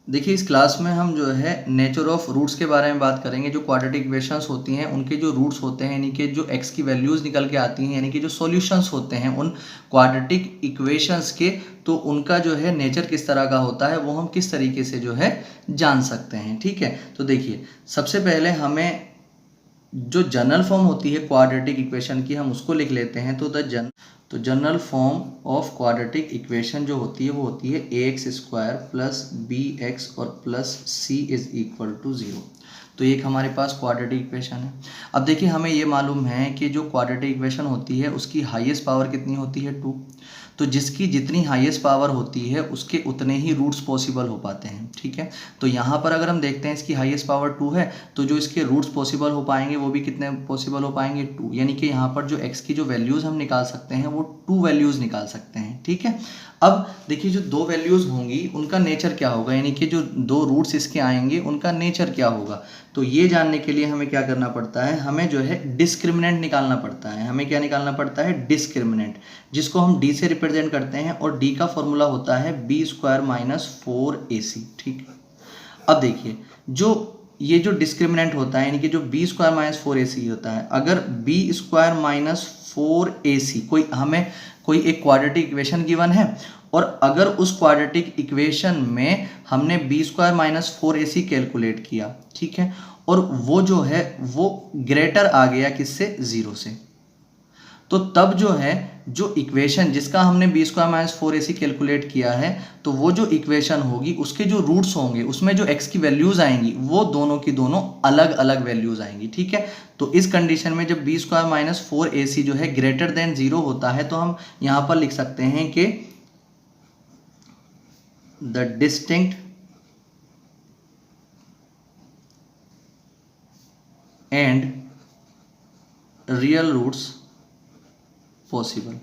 देखिए इस क्लास में हम जो है नेचर ऑफ रूट्स के बारे में बात करेंगे। जो क्वाड्रेटिक इक्वेशंस होती हैं उनके जो रूट्स होते हैं, यानी कि जो एक्स की वैल्यूज़ निकल के आती हैं, यानी कि जो सॉल्यूशंस होते हैं उन क्वाड्रेटिक इक्वेशंस के, तो उनका जो है नेचर किस तरह का होता है वो हम किस तरीके से जो है जान सकते हैं। ठीक है, तो देखिए सबसे पहले हमें जो जनरल फॉर्म होती है क्वाड्रेटिक इक्वेशन की हम उसको लिख लेते हैं। तो general form of quadratic equation जो होती है वो होती है ax² प्लस bx और plus c is equal to 0। तो एक हमारे पास क्वाड्रेटिक इक्वेशन है। अब देखिए हमें ये मालूम है कि जो क्वाड्रेटिक इक्वेशन होती है उसकी हाईएस्ट पावर कितनी होती है 2। तो जिसकी जितनी हाईएस्ट पावर होती है उसके उतने ही रूट्स पॉसिबल हो पाते हैं। ठीक है, तो यहाँ पर अगर हम देखते हैं इसकी हाईएस्ट पावर 2 है, तो जो इसके रूट्स पॉसिबल हो पाएंगे वो भी कितने पॉसिबल हो पाएंगे 2, यानी कि यहाँ पर जो x की जो वैल्यूज़ हम निकाल सकते हैं वो 2 वैल्यूज़ निकाल सकते हैं। ठीक है, अब देखिए जो 2 वैल्यूज़ होंगी उनका नेचर क्या होगा, यानी कि जो 2 रूट्स इसके आएंगे उनका नेचर क्या होगा। तो ये जानने के लिए हमें क्या करना पड़ता है, हमें जो है डिस्क्रिमिनेंट निकालना पड़ता है। हमें क्या निकालना पड़ता है, डिस्क्रिमिनेंट, जिसको हम d से रिप्रेजेंट करते हैं और d का फॉर्मूला होता है b² - 4ac। ठीक है, अब देखिए जो ये जो डिस्क्रिमिनेंट होता है यानी कि जो b² - 4ac होता है, अगर b² - 4ac कोई एक क्वाड्रेटिक इक्वेशन गिवन है और अगर उस क्वाड्रेटिक इक्वेशन में हमने b² - 4ac कैलकुलेट किया, ठीक है, और वो जो है वो ग्रेटर आ गया किससे, 0 से, तो तब जो है जो इक्वेशन जिसका हमने b² - 4ac कैलकुलेट किया है, तो वो जो इक्वेशन होगी उसके जो रूट्स होंगे उसमें जो x की वैल्यूज आएंगी वो दोनों की दोनों अलग अलग वैल्यूज आएंगी। ठीक है, तो इस कंडीशन में जब b² - 4ac जो है ग्रेटर देन 0 होता है तो हम यहां पर लिख सकते हैं कि the distinct and real roots possible.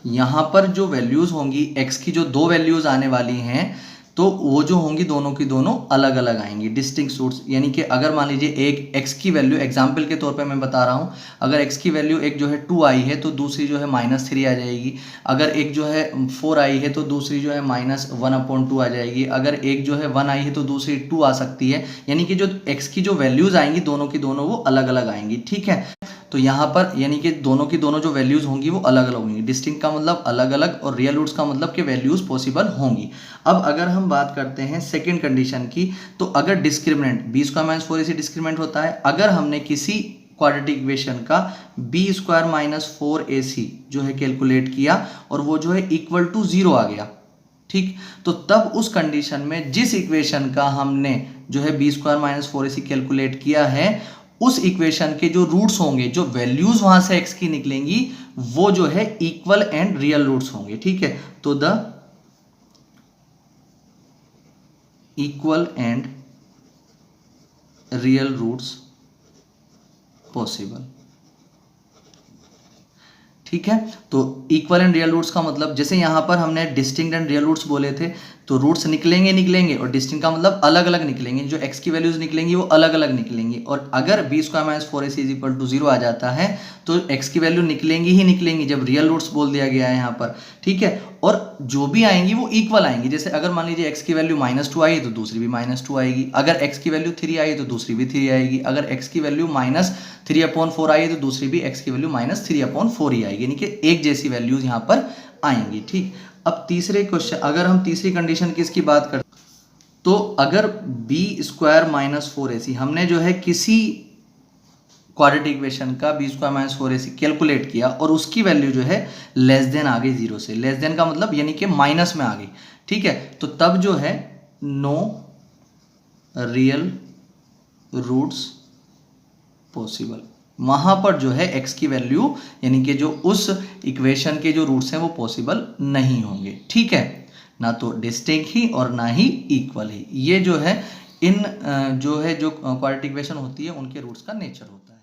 यहां पर जो वैल्यूज होंगी x की जो 2 वैल्यूज आने वाली हैं तो वो जो होंगी दोनों की दोनों अलग अलग आएंगी, डिस्टिंक्ट रूट्स। यानी कि अगर मान लीजिए एक x की वैल्यू, एग्जांपल के तौर पे मैं बता रहा हूं, अगर x की वैल्यू एक जो है 2 आई है तो दूसरी जो है -3 आ जाएगी। अगर एक जो है 4 आई है तो दूसरी जो है -1/2 आ जाएगी। अगर एक जो है 1 आई है तो दूसरी 2 आ सकती है। यानी कि जो x की जो वैल्यूज आएंगी दोनों की दोनों वो अलग अलग आएंगी। ठीक है, तो यहाँ पर यानी कि दोनों की दोनों जो वैल्यूज होंगी वो अलग अलग होंगी। डिस्टिंक्ट का मतलब अलग अलग और रियल रूट्स का मतलब कि वैल्यूज पॉसिबल होंगी। अब अगर हम बात करते हैं सेकंड कंडीशन की, तो अगर डिस्क्रिमिनेंट b² - 4ac डिस्क्रिमिनेंट होता है, अगर हमने किसी क्वाड्रेटिक इक्वेशन का b² - 4ac जो है कैलकुलेट किया और वो जो है इक्वल टू 0 आ गया, ठीक, तो तब उस कंडीशन में जिस इक्वेशन का हमने जो है b² - 4ac कैलकुलेट किया है उस इक्वेशन के जो रूट्स होंगे, जो वैल्यूज वहां से x की निकलेंगी वो जो है इक्वल एंड रियल रूट्स होंगे। ठीक है, तो the equal and real roots possible. ठीक है, तो इक्वल एंड रियल रूट्स का मतलब जैसे यहां पर हमने डिस्टिंक्ट एंड रियल रूट्स बोले थे, तो रूट्स निकलेंगे और डिस्टिंक्ट का मतलब अलग अलग निकलेंगे, जो x की वैल्यूज निकलेंगी वो अलग अलग निकलेंगी। और अगर b² - 4ac = 0 आ जाता है तो x की वैल्यू निकलेंगी ही निकलेंगी जब रियल रूट्स बोल दिया गया है यहाँ पर। ठीक है, और जो भी आएंगी वो इक्वल आएंगी। जैसे अगर मान लीजिए x की वैल्यू -2 आई तो दूसरी भी -2 आएगी। अगर x की वैल्यू 3 आई तो दूसरी भी 3 आएगी। अगर x की वैल्यू -3/4 आई तो दूसरी भी x की वैल्यू -3/4 ही आएगी, यानी कि एक जैसी वैल्यूज यहाँ पर आएंगी। ठीक, अब तीसरे क्वेश्चन, अगर हम तीसरी कंडीशन की इसकी बात करते तो अगर b² - 4ac हमने जो है किसी क्वाड्रेटिक इक्वेशन का b² - 4ac कैलकुलेट किया और उसकी वैल्यू जो है लेस देन आ गई 0 से। लेस देन का मतलब यानी कि माइनस में आ गई। ठीक है, तो तब जो है नो रियल रूट्स पॉसिबल, वहां पर जो है x की वैल्यू यानी कि जो उस इक्वेशन के जो रूट्स हैं वो पॉसिबल नहीं होंगे। ठीक है, ना तो डिस्टिंक्ट ही और ना ही इक्वल ही। ये जो है इन जो क्वाड्रेटिक इक्वेशन होती है उनके रूट्स का नेचर होता है।